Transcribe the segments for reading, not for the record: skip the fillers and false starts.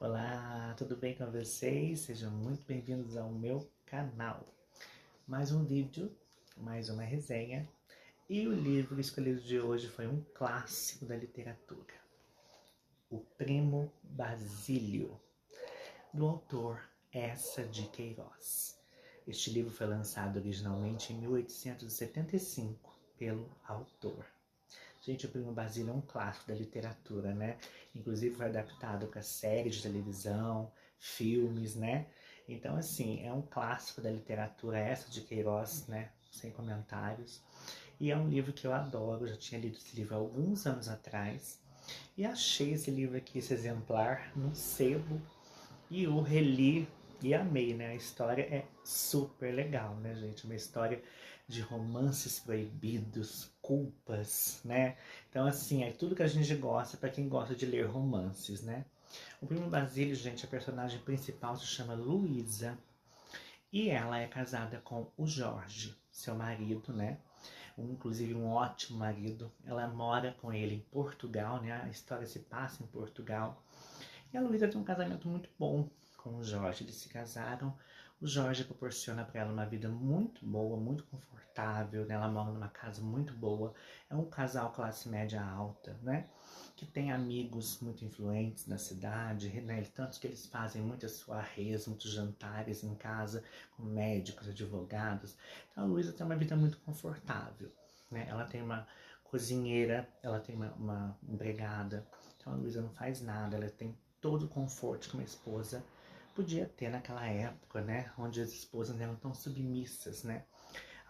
Olá, tudo bem com vocês? Sejam muito bem-vindos ao meu canal. Mais um vídeo, mais uma resenha. E o livro escolhido de hoje foi um clássico da literatura. O Primo Basílio, do autor Eça de Queiroz. Este livro foi lançado originalmente em 1875 pelo autor. Gente, o Primo Basílio é um clássico da literatura, né? Inclusive foi adaptado para séries de televisão, filmes, né? Então, assim, é um clássico da literatura, essa de Queiroz, né? Sem comentários. E é um livro que eu adoro, eu já tinha lido esse livro há alguns anos atrás. E achei esse livro aqui, esse exemplar, num sebo. E o reli e amei, né? A história é super legal, né, gente? Uma história de romances proibidos, culpas, né? Então, assim, é tudo que a gente gosta para quem gosta de ler romances, né? O Primo Basílio, gente, a personagem principal se chama Luísa e ela é casada com o Jorge, seu marido, né? Inclusive um ótimo marido. Ela mora com ele em Portugal, né? A história se passa em Portugal. E a Luísa tem um casamento muito bom com o Jorge. Eles se casaram. O Jorge proporciona para ela uma vida muito boa, muito confortável, né? Ela mora numa casa muito boa. É um casal classe média alta, né? Que tem amigos muito influentes na cidade, né? Tanto que eles fazem muitas soirées, muitos jantares em casa com médicos, advogados. Então a Luísa tem uma vida muito confortável, né? Ela tem uma cozinheira, ela tem uma empregada. Então a Luísa não faz nada, ela tem todo o conforto que uma esposa podia ter naquela época, né? Onde as esposas eram tão submissas, né?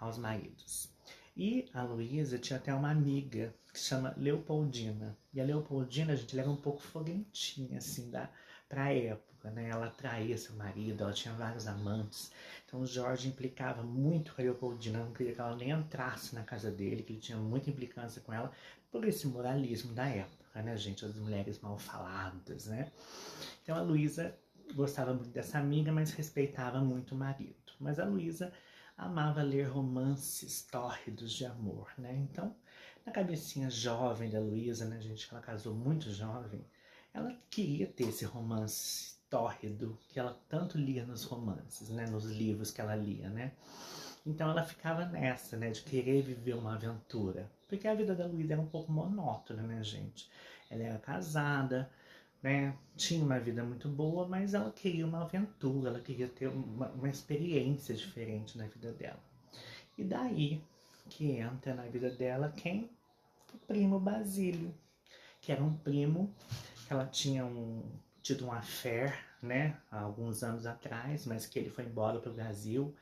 Aos maridos. E a Luísa tinha até uma amiga que se chama Leopoldina. E a Leopoldina, gente, ela era um pouco foguentinha, assim, pra época, né? Ela traía seu marido, ela tinha vários amantes. Então o Jorge implicava muito com a Leopoldina, não queria que ela nem entrasse na casa dele, que ele tinha muita implicância com ela, por esse moralismo da época, né, gente? As mulheres mal faladas, né? Então a Luísa gostava muito dessa amiga, mas respeitava muito o marido. Mas a Luísa amava ler romances tórridos de amor, né? Então, na cabecinha jovem da Luísa, né, gente, que ela casou muito jovem, ela queria ter esse romance tórrido que ela tanto lia nos romances, né, nos livros que ela lia, né? Então ela ficava nessa, né, de querer viver uma aventura. Porque a vida da Luísa era um pouco monótona, né, gente? Ela era casada, né, tinha uma vida muito boa, mas ela queria uma aventura, ela queria ter uma experiência diferente na vida dela. E daí que entra na vida dela quem? O primo Basílio, que era um primo que ela tinha tido um affair, né, há alguns anos atrás, mas que ele foi embora para o Brasil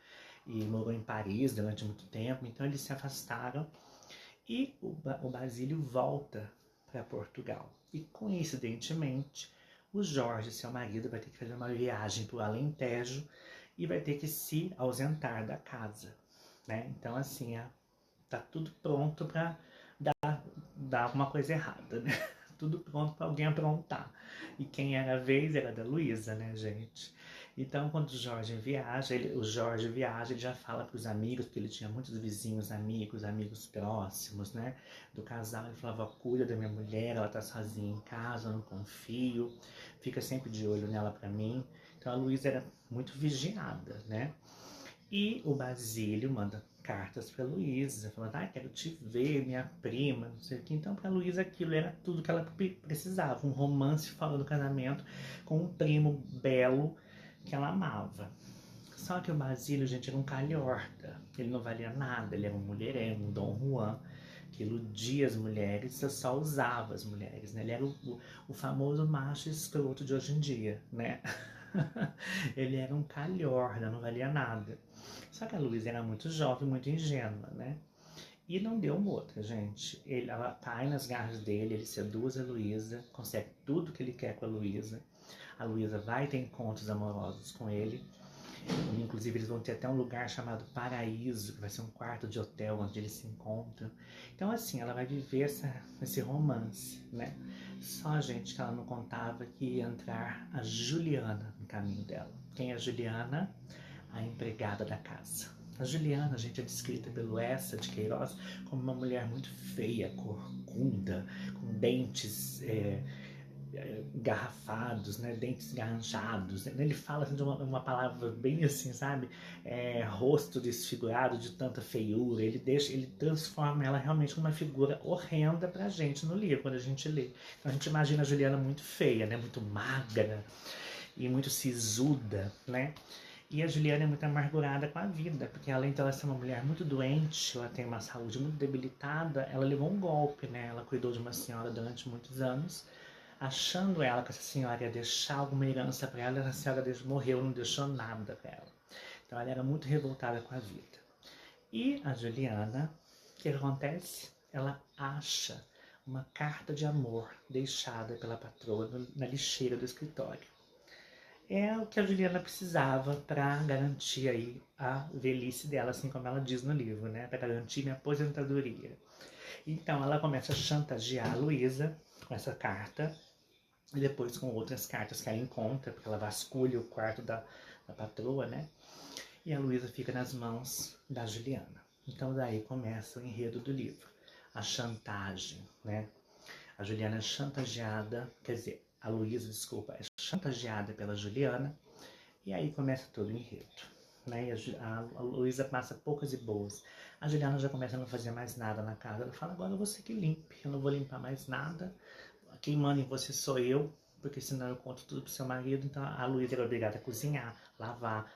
e morou em Paris durante muito tempo, então eles se afastaram e o Basílio volta para Portugal. E coincidentemente, o Jorge, seu marido, vai ter que fazer uma viagem para o Alentejo e vai ter que se ausentar da casa, né? Então, assim, tá tudo pronto para dar alguma coisa errada, né? Tudo pronto para alguém aprontar. E quem era a vez era da Luísa, né, gente? Então, quando o Jorge viaja, ele já fala para os amigos, porque ele tinha muitos vizinhos, amigos próximos, né, do casal. Ele falava: cuida da minha mulher, ela tá sozinha em casa, eu não confio, fica sempre de olho nela para mim. Então, a Luísa era muito vigiada, né? E o Basílio manda cartas para Luísa, falando: quero te ver, minha prima, não sei o que. Então, para Luísa, aquilo era tudo que ela precisava: um romance fora do casamento com um primo belo que ela amava. Só que o Basílio, gente, era um calhorda. Ele não valia nada, ele era um mulherengo, um Dom Juan, que iludia as mulheres, só usava as mulheres, né? Ele era o famoso macho escroto de hoje em dia, né? Ele era um calhorda, não valia nada. Só que a Luísa era muito jovem, muito ingênua, né? E não deu uma outra, gente. Ela cai nas garras dele, ele seduz a Luísa, consegue tudo que ele quer com a Luísa. A Luísa vai ter encontros amorosos com ele. Inclusive, eles vão ter até um lugar chamado Paraíso, que vai ser um quarto de hotel onde eles se encontram. Então, assim, ela vai viver esse romance, né? Só, gente, que ela não contava que ia entrar a Juliana no caminho dela. Quem é a Juliana? A empregada da casa. A Juliana, gente, é descrita pelo Eça de Queiroz como uma mulher muito feia, corcunda, com dentes garrafados, né, dentes garranchados. Ele fala assim, de uma palavra bem assim, sabe? Rosto desfigurado de tanta feiura. Ele transforma ela realmente numa figura horrenda pra gente no livro, quando a gente lê. Então a gente imagina a Juliana muito feia, né? Muito magra e muito sisuda, né? E a Juliana é muito amargurada com a vida, porque além de ela ser uma mulher muito doente, ela tem uma saúde muito debilitada, ela levou um golpe, né? Ela cuidou de uma senhora durante muitos anos, achando ela que essa senhora ia deixar alguma herança para ela, essa senhora morreu, não deixou nada para ela. Então ela era muito revoltada com a vida. E a Juliana, o que acontece? Ela acha uma carta de amor deixada pela patroa na lixeira do escritório. É o que a Juliana precisava para garantir aí a velhice dela, assim como ela diz no livro, né? Para garantir minha aposentadoria. Então ela começa a chantagear a Luísa com essa carta e depois com outras cartas que ela encontra, porque ela vasculha o quarto da patroa, né? E a Luísa fica nas mãos da Juliana. Então daí começa o enredo do livro, a chantagem, né? A Juliana é chantageada, quer dizer, a Luísa, desculpa, é chantageada pela Juliana, e aí começa todo o enredo, né? E a Luísa passa poucas e boas. A Juliana já começa a não fazer mais nada na casa. Ela fala, agora você que limpe, eu não vou limpar mais nada. Quem manda em você sou eu, porque senão eu conto tudo pro seu marido. Então a Luísa era obrigada a cozinhar, lavar,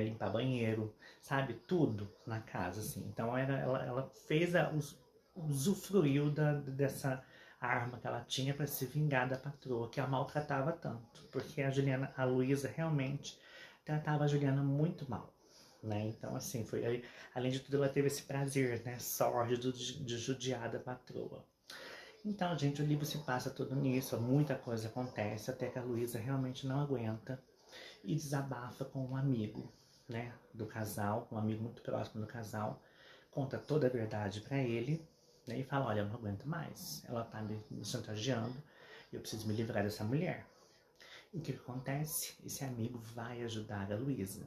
limpar banheiro, sabe? Tudo na casa, assim. Então ela fez usufruiu dessa arma que ela tinha para se vingar da patroa, que a maltratava tanto. Porque a Luísa realmente tratava a Juliana muito mal, né? Então, assim, além de tudo, ela teve esse prazer, né, sórdido de judiar da patroa. Então, gente, o livro se passa todo nisso, muita coisa acontece, até que a Luísa realmente não aguenta e desabafa com um amigo, né, do casal, um amigo muito próximo do casal, conta toda a verdade para ele, né, e fala, olha, eu não aguento mais, ela tá me chantageando, eu preciso me livrar dessa mulher. E o que acontece? Esse amigo vai ajudar a Luísa.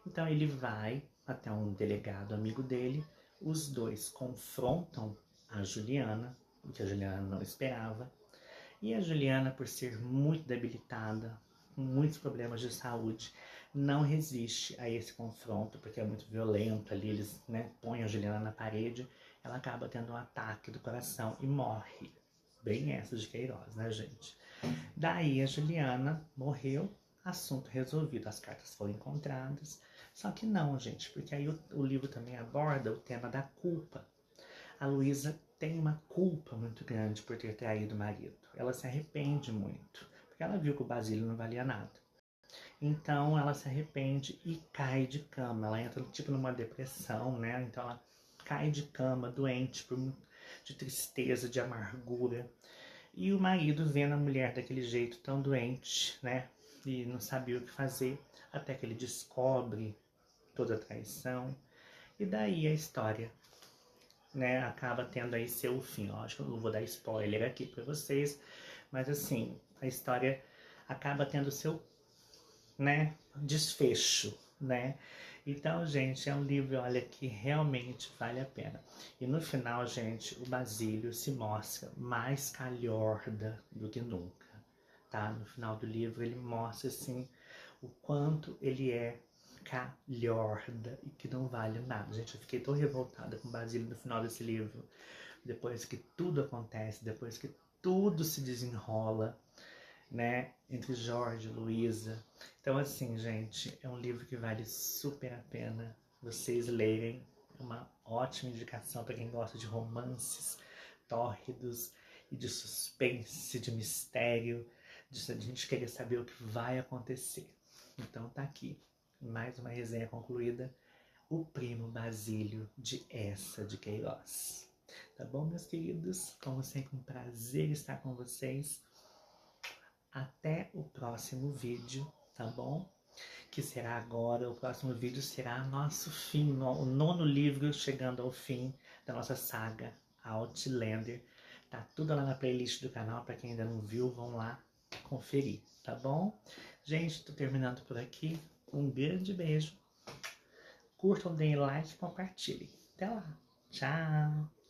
Então ele vai até um delegado amigo dele, os dois confrontam a Juliana, o que a Juliana não esperava, e a Juliana, por ser muito debilitada, com muitos problemas de saúde, não resiste a esse confronto, porque é muito violento ali, eles, né, põem a Juliana na parede, ela acaba tendo um ataque do coração e morre. Bem essa de Queiroz, né, gente? Daí a Juliana morreu, assunto resolvido, as cartas foram encontradas. Só que não, gente, porque aí o livro também aborda o tema da culpa. A Luísa tem uma culpa muito grande por ter traído o marido. Ela se arrepende muito, porque ela viu que o Basílio não valia nada. Então ela se arrepende e cai de cama. Ela entra tipo numa depressão, né? Então ela cai de cama, doente, de tristeza, de amargura. E o marido vendo a mulher daquele jeito tão doente, né? E não sabia o que fazer, até que ele descobre toda a traição. E daí a história, né, acaba tendo aí seu fim. Lógico, eu não vou dar spoiler aqui pra vocês, mas assim, a história acaba tendo seu, né, desfecho, né? Então, gente, é um livro, olha, que realmente vale a pena. E no final, gente, o Basílio se mostra mais calhorda do que nunca, tá? No final do livro ele mostra, assim, o quanto ele é calhorda e que não vale nada. Gente, eu fiquei tão revoltada com o Basílio no final desse livro. Depois que tudo acontece, depois que tudo se desenrola, né, entre Jorge e Luísa. Então, assim, gente, é um livro que vale super a pena vocês lerem. É uma ótima indicação para quem gosta de romances tórridos e de suspense, de mistério, de a gente querer saber o que vai acontecer. Então tá aqui, mais uma resenha concluída, O Primo Basílio, de Eça de Queiroz. Tá bom, meus queridos? Como sempre, um prazer estar com vocês. Até o próximo vídeo, tá bom? Que será agora, o próximo vídeo será nosso fim, o nono livro chegando ao fim da nossa saga Outlander. Tá tudo lá na playlist do canal, para quem ainda não viu, vão lá conferir, tá bom? Gente, tô terminando por aqui. Um grande beijo. Curtam, deem like e compartilhem. Até lá. Tchau!